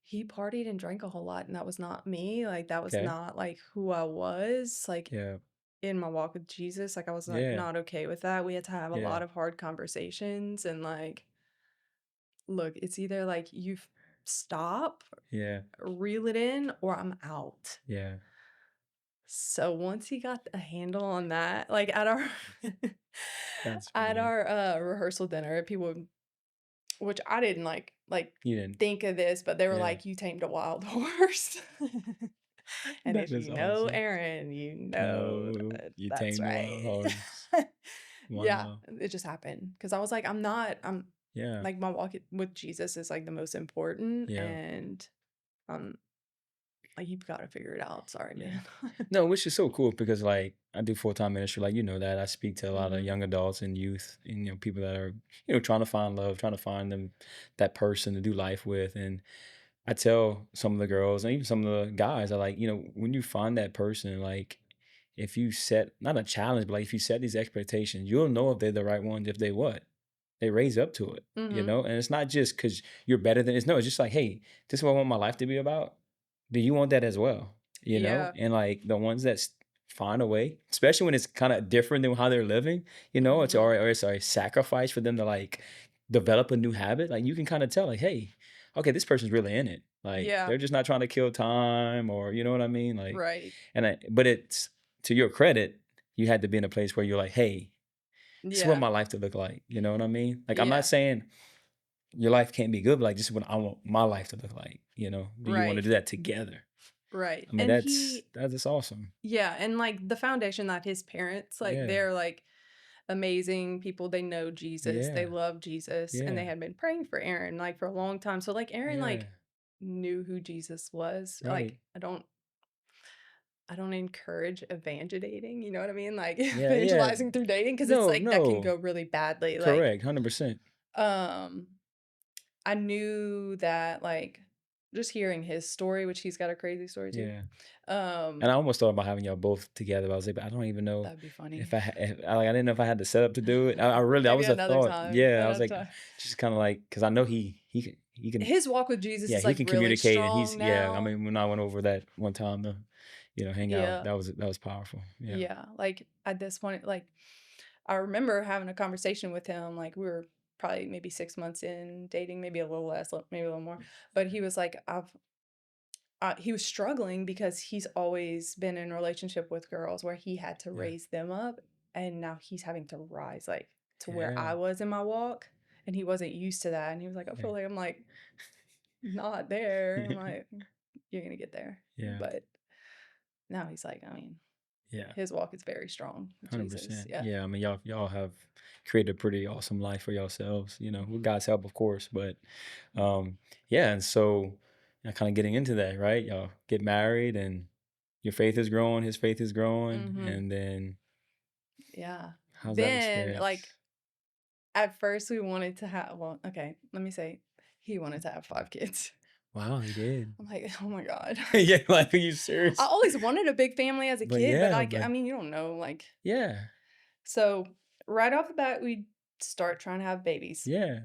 he partied and drank a whole lot, and that was not me. Like that was Okay. not like who I was. Like Yeah. in my walk with Jesus, like I was like Yeah. not okay with that. We had to have a Yeah. lot of hard conversations and like, look, it's either like stop, Yeah. reel it in, or I'm out. Yeah. So once he got a handle on that, like at our That's at funny. our rehearsal dinner, people, which I didn't like You didn't. think of this, but they were Yeah. like, "You tamed a wild horse." And That if is you know awesome. Aaron, you know No, you that's tamed the wild right. horse. Yeah, Wow. it just happened because I was like, I'm Yeah. like my walk with Jesus is like the most important, Yeah. and um, like you've got to figure it out. Sorry, Yeah. man. No, which is so cool because like I do full-time ministry, like you know that. I speak to a lot of Hmm. young adults and youth and people that are, trying to find love, trying to find them that person to do life with. And I tell some of the girls and even some of the guys, I like, when you find that person, like if you set not a challenge, but like if you set these expectations, you'll know if they're the right ones, if they what? They raise up to it, Hmm. and it's not just because you're better than it's no, it's just like, hey, this is what I want my life to be about. Do you want that as well? Yeah. And like the ones that find a way, especially when it's kind of different than how they're living, it's Hmm. or it's a sacrifice for them to like develop a new habit. Like you can kind of tell, like, hey, okay, this person's really in it. Like Yeah. they're just not trying to kill time or you know what I mean? Like, Right. but it's to your credit, you had to be in a place where you're like, hey, this is what Yeah. my life to look like. You know what I mean? Like I'm not Yeah. saying your life can't be good, but like this is what I want my life to look like. Do you want to Right. do that together? Right. I mean, And that's awesome. yeah, and like the foundation that his parents, like Yeah. they're like amazing people. They know Jesus, they Yeah. love Jesus, and they Yeah. had been praying for Aaron like for a long time. So like Aaron Yeah. like knew who Jesus was. Like Right. I don't I don't encourage evangelating, you know what I mean? Like, Yeah, yeah. evangelizing through dating, because it's No, like that can no. go really badly, like, Correct, 100%. um, I knew that, like, just hearing his story, which he's got a crazy story too, Yeah. And I um, almost thought about having y'all both together, but I was like, "But I don't even know that'd be if funny. I didn't know if I had the setup to do it." I really that Maybe was a another thought. time, Yeah, I was another like, time. just kinda like, because I know he can His walk with Jesus yeah, is, he like, can really communicate, and he's strong yeah, I now. mean, when I went over that one time to, hang out, Yeah. that was powerful. Yeah. Yeah, like, at this point, like, I remember having a conversation with him, like, we were probably maybe 6 months in dating, maybe a little less, maybe a little more, but he was like, he was struggling because he's always been in a relationship with girls where he had to Yeah. raise them up, and now he's having to rise, like, to where Yeah. I was in my walk, and he wasn't used to that, and he was like, "I Yeah. feel like I'm, like, not there." I'm like, "You're gonna get there." Yeah. But now he's like, I mean, Yeah. his walk is very strong with Jesus, 100%. yeah. Yeah, I mean, y'all have created a pretty awesome life for yourselves, with God's help, of course. But yeah, and so kind of getting into that, right? Y'all get married, and your faith is growing, his faith is growing, Mhm. and then Yeah. how's that Then, like, experience? at first we wanted to have, well, okay, let me say, he wanted to have 5 kids. Wow, he did. I'm like, "Oh my god." Yeah, like, are you I serious? always wanted a big family as a But kid, but, yeah, like, but I mean, you don't know, like, yeah, so right off the bat, we start trying to have babies, yeah,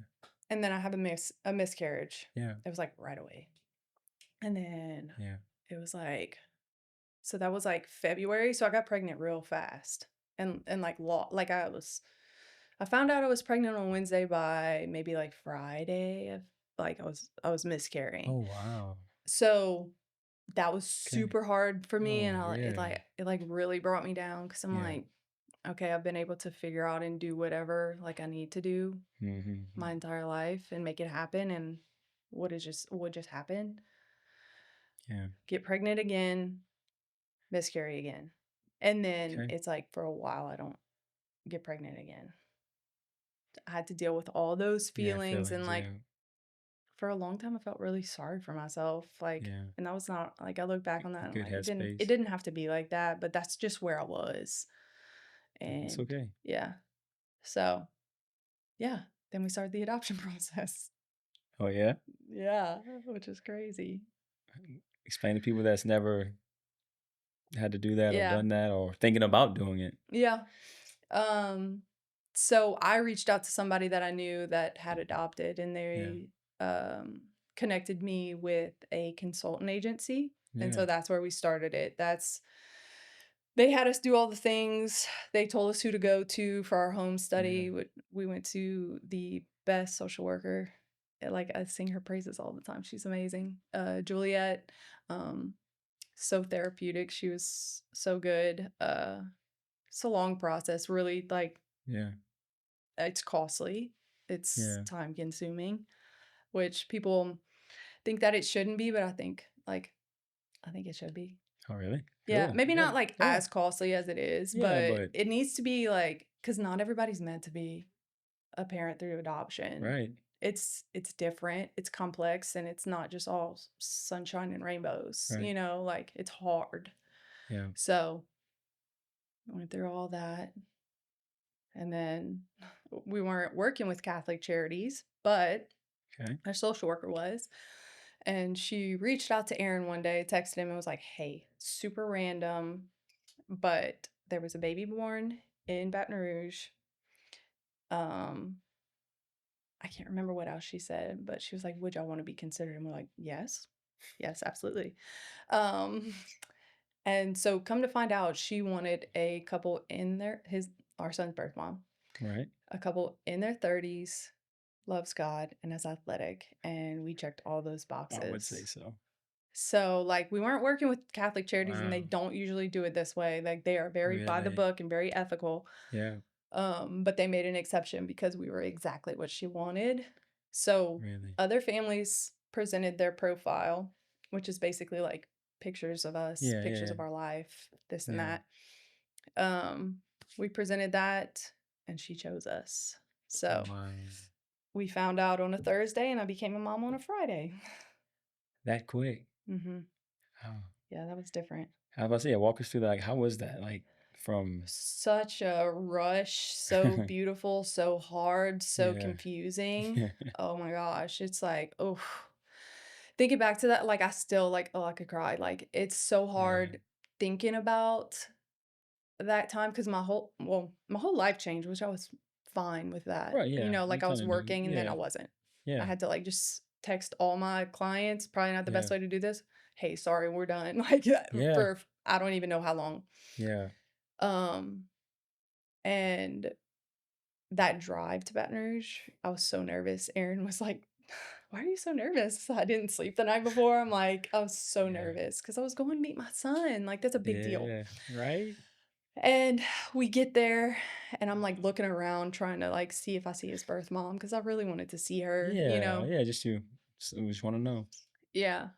and then I have a miscarriage. yeah, It was, like, right away. And then yeah. it was, like, so that was, like, February, so I got pregnant real fast, and, like, like, I found out I was pregnant on Wednesday. By maybe, like, Friday of, like, I was Oh miscarrying. wow. So, that was Okay. super hard for me, Oh and yeah. it, like, really brought me down, because 'cause I'm Yeah. like, "Okay, I've been able to figure out and do whatever, like, I need to do my Mm-hmm. entire life and make it happen, and what just happened? Yeah. Get pregnant again, miscarry again." And then Okay. it's like for a while, I don't get pregnant again. I had to deal with all those Yeah. feelings, and, Feelings. like, Yeah. for a long time, I felt really sorry for myself, like, Yeah. and that was not like, I look back on that and, Good like, it headspace. didn't have to be like that, but that's just where I was, It's and okay. yeah. So, yeah, then we started the adoption process. Oh yeah. Yeah, which is crazy. Explain to people that's never had to do that or Yeah. done that or thinking about doing it. Yeah. Um, so I reached out to somebody that I knew that had adopted, and Yeah. they connected me with a consultant agency. And so Yeah. that's where we started it. They had us do all the things. They told us who to go to for our home Yeah. study. We went to the best social worker. Like, I sing her praises all the time. She's amazing. Juliet, um, so therapeutic. She was so good. It's a long process, really, like, Yeah. it's costly, it's Yeah. time consuming, which people think that it shouldn't be, but I think it should be. Oh really? Yeah, Cool. maybe Yeah. not, like, Yeah. as costly as it is, Yeah. but But it needs to be, like, because not everybody's meant to be a parent through adoption. right. It's different, it's complex, and it's not just all sunshine and rainbows, Right. like, it's hard. Yeah. So, I went through all that. And then we weren't working with Catholic Charities, but Okay. our social worker was. And she reached out to Aaron one day, texted him, and was like, "Hey, super random, but there was a baby born in Baton Rouge." Um, I can't remember what else she said, but she was like, "Would y'all want to be considered?" And we're like, "Yes, yes, absolutely." Um, and so come to find out, she wanted a couple in our son's birth mom, Right. a couple in their 30s, loves God, and is athletic, and we checked all those I would say boxes. so. So, like, we weren't working with Catholic Charities, and they Wow. don't usually do it this way. Like, they are very by the Really? book and very ethical. Yeah. But they made an exception because we were exactly what she wanted. So, Really. other families presented their profile, which is basically like pictures of us, Yeah. pictures Yeah. of our life, this and Yeah. that. Um, we presented that, and she chose us. So, Wow. we found out on a Thursday, and I became a mom on a Friday. That quick. Mhm. Oh. Yeah, that was different. I was about to say, walk us through like how was that like from Such a rush, so beautiful, so hard, so yeah confusing. Oh my gosh, it's like, oh, thinking back to that, like I still like, oh, I could cry. Like it's so yeah hard thinking about that time because my whole life changed, which I was fine with that. right yeah you Like I kind was of knew working and then I yeah wasn't. I yeah had to like just text all my clients, probably not the best yeah way to do this. Hey, sorry, we're done. Like yeah for I don't even know how long. yeah Um, and that drive to Baton Rouge, I was so nervous. Aaron was like, "Why are you so nervous?" I didn't sleep the night before. I was so yeah nervous because I was going to meet my son. Like, that's a big deal. yeah right And we get there, and I'm like looking around, trying to like see if I see his birth mom because I really wanted to see her, yeah yeah just want to know Yeah.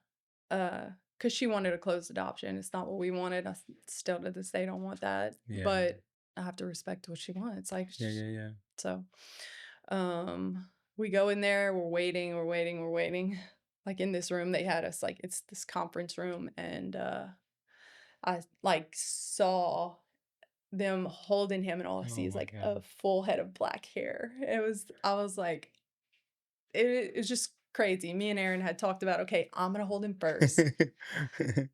Because she wanted a closed adoption. It's not what we wanted. Still to this day don't want that, yeah but I have to respect what she wants. yeah yeah yeah So, we go in there, we're waiting. Like in this room, they had us like it's this conference room, and I like saw them holding him, and all I see oh is my like a god full head of black hair. I was like, it's just crazy. Me and Aaron had talked about, okay, I'm gonna hold him first.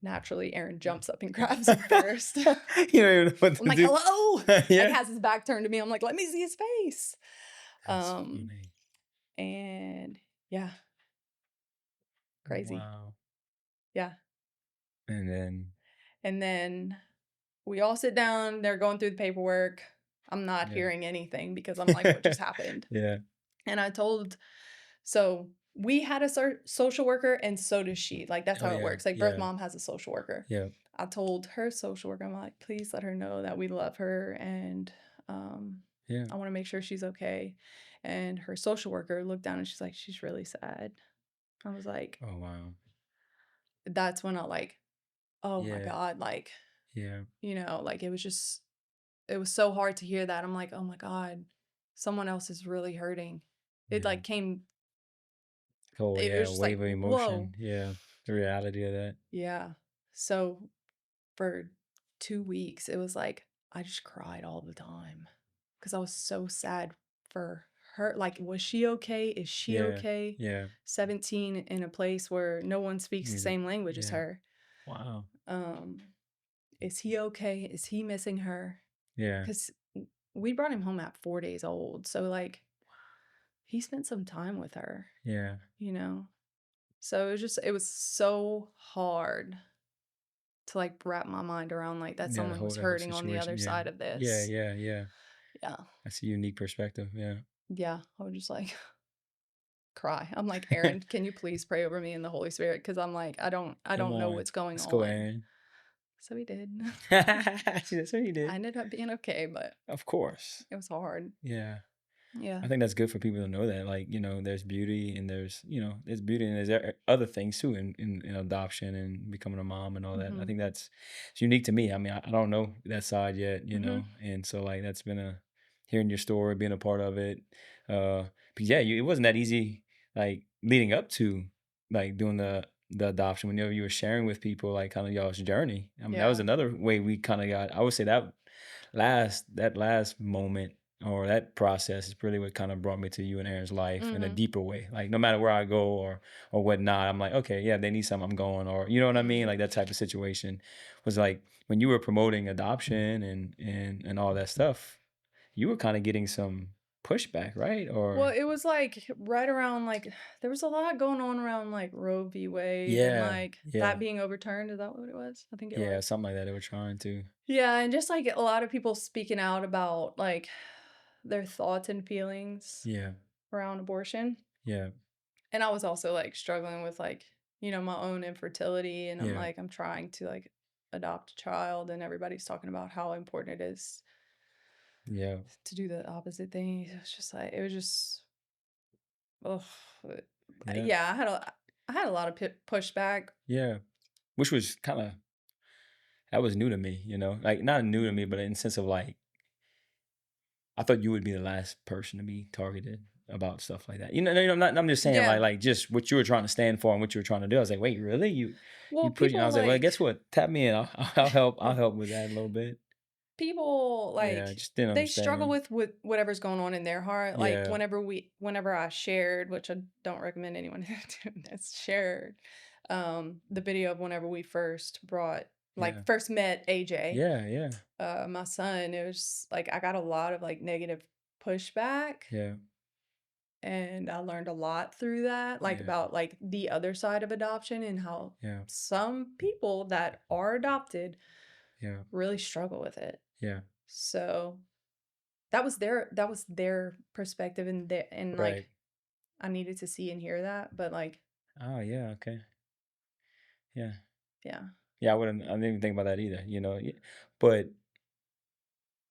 Naturally, Aaron jumps up and grabs him first. you don't even know what I'm to like, do hello, like yeah has his back turned to me. I'm like, let me see his face. that's Um, funny and yeah, crazy. wow Yeah. and then And then we all sit down, they're going through the paperwork. I'm not yeah hearing anything because I'm like, what just happened? yeah And so we had a social worker, and so does she. Like, that's oh how it yeah works. Like, birth yeah mom has a social worker. yeah I told her social worker, I'm like, please let her know that we love her, and um, yeah I want to make sure she's okay. And her social worker looked down and she's like, she's really sad. I was like, oh wow that's when I like, oh my yeah God, like, yeah like it was so hard to hear that. I'm like, oh my God, someone else is really hurting. It yeah like came, oh it yeah was just like, wave of whoa. emotion yeah the reality of that Yeah. So for 2 weeks, it was like I just cried all the time because I was so sad for her. Like, was she okay? Is she yeah okay? yeah 17 in a place where no one speaks the music same language as yeah her. wow Um, is he okay? Is he missing her? yeah Because we brought him home at 4 days old. So, like, he spent some time with her, yeah you know? So it was so hard to like wrap my mind around like that yeah someone was the whole hurting on the other situation yeah side of yeah this. yeah yeah Yeah. that's a unique perspective yeah Yeah. I would just like cry. I'm like, Aaron, can you please pray over me in the Holy Spirit? Cause I'm like, I come don't know on what's going let's go on. Aaron So he did. that's what he I did ended up being okay, but of course it was hard. yeah Yeah. I think that's good for people to know that, like, there's beauty and there's beauty and there's other things too in adoption and becoming a mom and all that. I Mm-hmm. think it's unique to me. I mean, I don't know that side yet, Mm-hmm. and so like that's been hearing your story, being a part of it. But yeah, it wasn't that easy, like leading up to like doing the adoption when you were sharing with people like kind of y'all's journey. I mean, that was Yeah. another way we kind of got. I would say that last moment or that process is really what kind of brought me to you and Aaron's life in a Mm-hmm. deeper way. Like no matter where I go or whatnot, I'm like, okay, yeah, they need something, I'm going, or you know what I mean? Mm-hmm. Like that type of situation was like when you were promoting adoption and all that stuff, you were kind of getting some pushback, right? Well, Or it was like right around like there was a lot going on around like Roe v. Wade and yeah, like that yeah, being overturned. Is that what it was? I think it yeah, was. something like that. They were trying to, Yeah, and just like a lot of people speaking out about like their thoughts and feelings yeah, around abortion. yeah, And I was also like struggling with like, my own infertility, and I'm yeah, like I'm trying to like adopt a child, and everybody's talking about how important it is yeah, to do the opposite thing. It was just oh, yeah, yeah, I had a lot of pushback. yeah. Which was kind of that was new to me, like not new to me, but in the sense of like I thought you would be the last person to be targeted. about stuff like that. I'm just saying Yeah. like just what you were trying to stand for and what you were trying to do. I was like, wait, really? You Well, push? I people was like, well, like guess what? Tap me in. I'll help. I'll help with that a little bit. people Yeah, like just didn't they struggle understand. with whatever's going on in their heart. Like Yeah, whenever I shared, which I don't recommend anyone doing this, shared the video of whenever we yeah, first met AJ, yeah, yeah, my son. It was like I got a lot of like negative pushback, yeah, and I learned a lot through that, like yeah, about like the other side of adoption and how yeah, some people that are adopted yeah, really struggle with it. yeah. So that was their perspective, and like Right. I needed to see and hear that, but like Oh, yeah. Okay. Yeah, yeah. yeah. I didn't even think about that either. But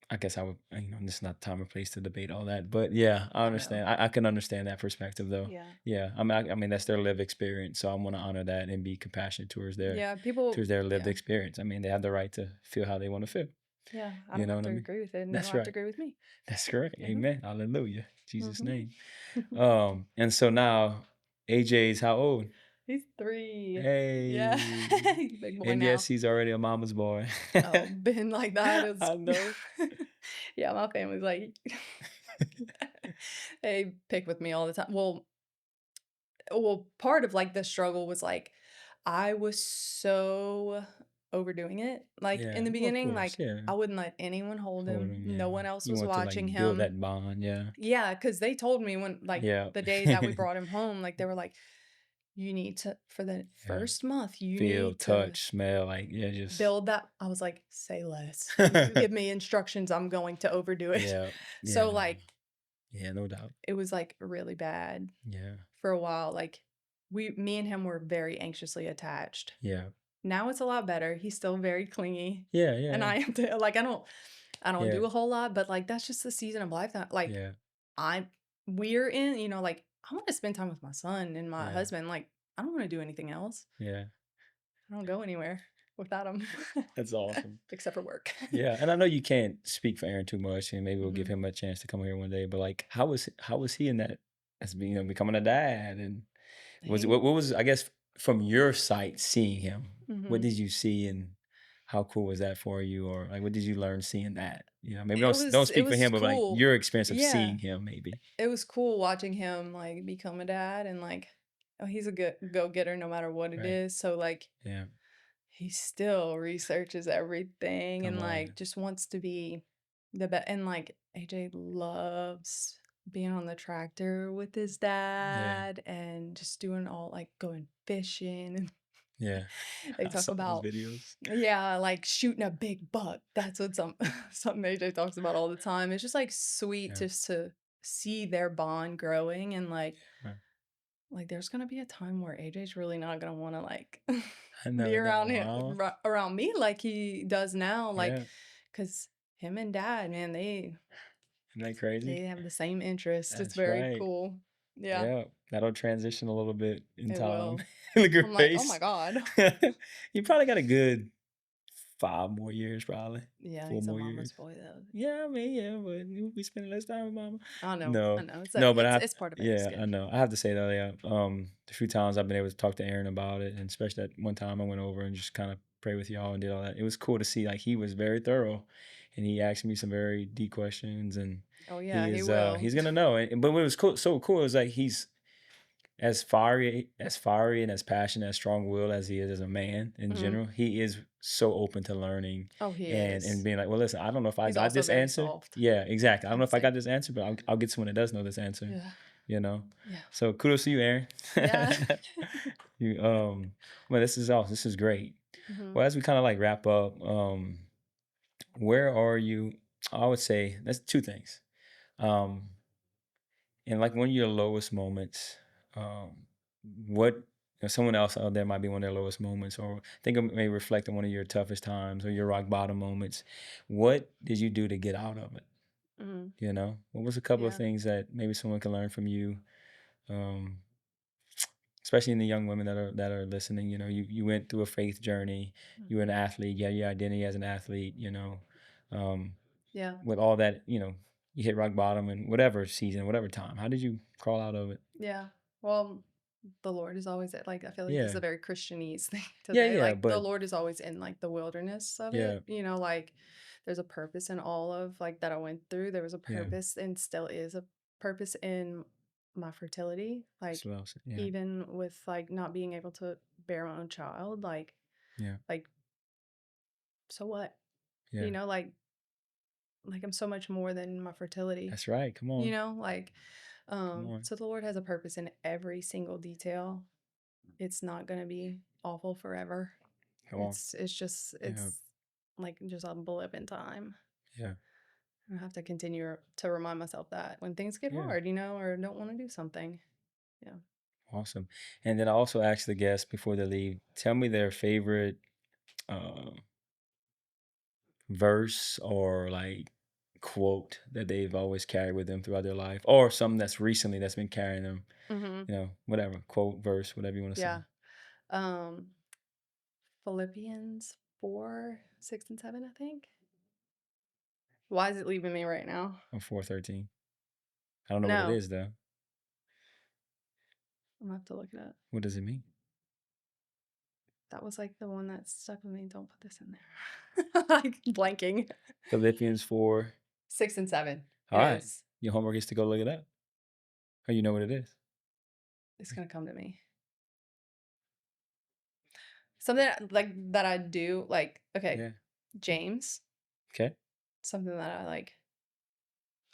I guess I would. This is not the time or place to debate all that. But yeah, I I know. understand. I can understand that perspective though. Yeah. Yeah. I mean that's their lived experience, so I'm gonna honor that and be compassionate Yeah, people towards their lived yeah. experience. I mean, they have the right to feel how they want to feel. Yeah, I You don't know have what I to mean? agree with it, and they don't That's have to right. agree with me. That's correct. Mhm. Amen. Hallelujah. Jesus' Mhm. name. And so now AJ's how old? He's 3. Yeah. Hey. He's a big boy And now. yes, he's already a mama's boy. Oh, been like that is I know. yeah, my family's like they pick with me all the time. Well, part of like the struggle was like I was so overdoing it. Like in Yeah. the Well, of beginning, course. like Yeah. I wouldn't let anyone hold Hold him. him. No Yeah. one else You was want to watching like build him. that bond. Yeah. Yeah, because they told me when like Yeah. the day that we brought him home, like they were like, you need to for the Yeah. first month, you Feel, need to touch, smell. Like, yeah, just. build that. I was like, say less. Give me instructions. I'm going to overdo it. Yeah. So Yeah. like Yeah. No doubt. it was like really bad Yeah. for a while. Like me and him were very anxiously attached. Yeah. Now it's a lot better. He's still very clingy. Yeah. And Yeah. I am too. Like I don't Yeah. do a whole lot, but like that's just the season of life that like Yeah. I'm we're in, like I want to spend time with my son and my Yeah. husband. Like I don't want to do anything else. Yeah. I don't go anywhere without him That's awesome. except for work. Yeah, and I know you can't speak for Aaron too much, and maybe we'll give hmm him a chance to come here one day. But like, how was he in that as being becoming a dad, and was He what was I guess from your sight seeing him? What hmm did you see, and how cool was that for you, or like what did you learn seeing that? Maybe it don't it speak for was him, but like cool. your experience of Yeah. seeing him, maybe. It was cool watching him like become a dad and like oh he's a good go-getter no matter what it Right? is. So like Yeah. he still researches everything Come and like on. just wants to be the best. And like AJ loves being on the tractor with his Yeah. dad and just doing all like going fishing. And Yeah. they I talk saw those about, videos. yeah, like shooting a big buck. That's what something AJ talks about all the time. It's just like sweet Yeah. just to see their bond growing and Right. like there's gonna be a time where AJ's really not gonna want to like I be know that. around him Wow. around me like he does now, like Yeah. because him and dad, man, Isn't that crazy? they have the same interest. It's That's very right. cool. Yeah, Yeah, that'll transition a little bit in it time. will. Look at your I'm like, oh my face. god. You probably got a good 5 more years, probably. Yeah, 4 he's a more mama's years. boy though. Yeah, I mean, yeah, but you'll be spending less time with mama. I No, know. no, but It's part of it. It's yeah, I good. know. I have to say though, yeah, the few times I've been able to talk to Aaron about it, and especially that one time I went over and just kind of pray with y'all and did all that. It was cool to see like he was very thorough, and he asked me some very deep questions, and Oh yeah, he will. he's gonna know. But what was cool, so cool is like he's as fiery and as passionate, as strong-willed as he is as a man in Mhm. general, he is so open to learning Oh, he and is. being like, well, listen, I don't know if I He's got also this very answer. soft. Yeah, exactly. I don't I'm know the if I got same. this answer, but I'll get someone that does know this answer. Yeah. You know. Yeah. So kudos to you, Aaron. Yeah. you well, this is awesome. This is great. hmm Well, as we kind of like wrap up, where are you? I would say that's two things. Um, and like one of your lowest moments, what someone else out there might be one of their lowest moments, or think it may reflect on one of your toughest times or your rock bottom moments. What did you do to get out of it? hmm What was a couple of Yeah. things that maybe someone can learn from you, um, especially in the young women that are listening? You went through a faith journey. You were an Mhm. athlete. You had your identity as an athlete. Um, Yeah. with all that, you hit rock bottom in whatever season, whatever time? How did you crawl out of it? Yeah. Well, the Lord is always like, I feel like this is Yeah. a very Christianese thing to Yeah, say. yeah, Like the but Lord is always in like the wilderness of yeah, it. Like there's a purpose in all of like that I went through. There was a yeah. purpose and still is a purpose in my fertility. That's Like what I was, yeah, even with like not being able to bear my own child, yeah, like so what? yeah. Like I'm so much more than my fertility. That's right. Come on. Like Come on. so the Lord has a purpose in every single detail. It's not going to be awful forever. Come on. It's like just a blip in time. Yeah. I have to continue to remind myself that when things get Yeah. hard, or don't want to do something. Yeah. Awesome. And then I also ask the guests before they leave, tell me their favorite verse or like quote that they've always carried with them throughout their life, or something that's recently that's been carrying them. Whatever quote, verse, whatever you want to say. Yeah. Um, Philippians 4:6 and 7, I think. Why is it leaving me right now? I'm 4:13. I don't know what it No, is though. I'm gonna have to look it up. What does it mean? That was like the one that stuck with me. Don't put this in there. Like blanking. Philippians 4. 6 and 7. All right. Your homework is to go look it up. Oh, you know what it is? It's gonna come to me. Something like that I do, like, okay, Yeah. James. Okay. Something that I like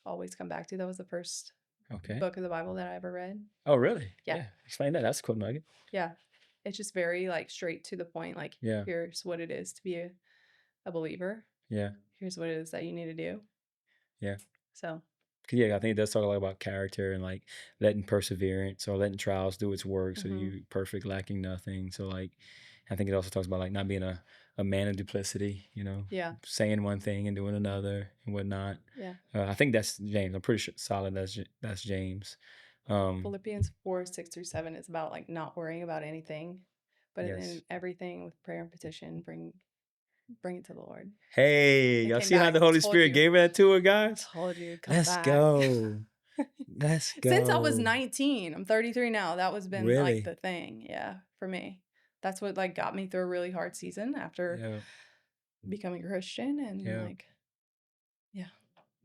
always come back to. That was the first book of the Bible that I ever read. Oh, really? Yeah. Explain that. That's a cool nugget. Yeah. It's just very like straight to the point. Like, Yeah. here's what it is to be a believer. Yeah. Here's what it is that you need to do. Yeah. So. Yeah, I think it does talk a lot about character and like letting perseverance or letting trials do its work. So you perfect, lacking nothing. So like, I think it also talks about like not being a man of duplicity, Yeah. saying one thing and doing another and whatnot. Yeah. I think that's James. I'm pretty sure solid. That's James. Philippians 4:6-7 is about like not worrying about anything, but in everything with prayer and petition, bring it to the Lord. Hey, y'all see how the Holy Spirit gave that to her, guys? Told you, Let's go. Let's go. Since I was 19, I'm 33 now. That was been like the thing, for me. That's what like got me through a really hard season after becoming a Christian and like,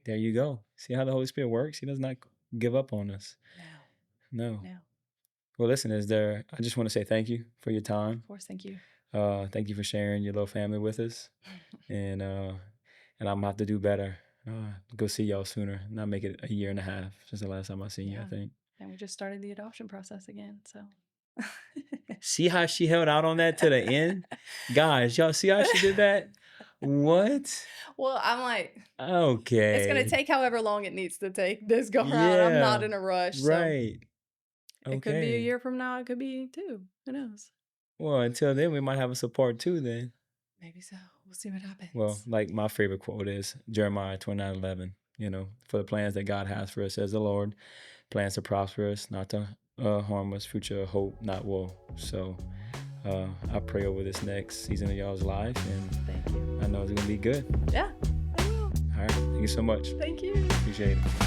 There you go. See how the Holy Spirit works? He does not give up on us. No. Well, listen, I just want to say thank you for your time. Of course, thank you. Thank you for sharing your little family with us. And I'm gonna have to do better. Go see y'all sooner. Not make it a year and a half since the last time I seen you, I think. And we just started the adoption process again, so. See how she held out on that to the end? Guys, y'all see how she did that? What? Well, I'm like, okay. It's gonna take however long it needs to take this go around. I'm not in a rush. Right. So it could be a year from now. It could be 2. Who knows? Well, until then, we might have a support too then. Maybe so. We'll see what happens. Well, like my favorite quote is Jeremiah 29:11. For the plans that God has for us, says the Lord, plans to prosper us, not to harm us, future hope, not woe. So I pray over this next season of y'all's life, and thank you. I know it's gonna be good. Yeah, I will. All right, thank you so much. Thank you. Appreciate it.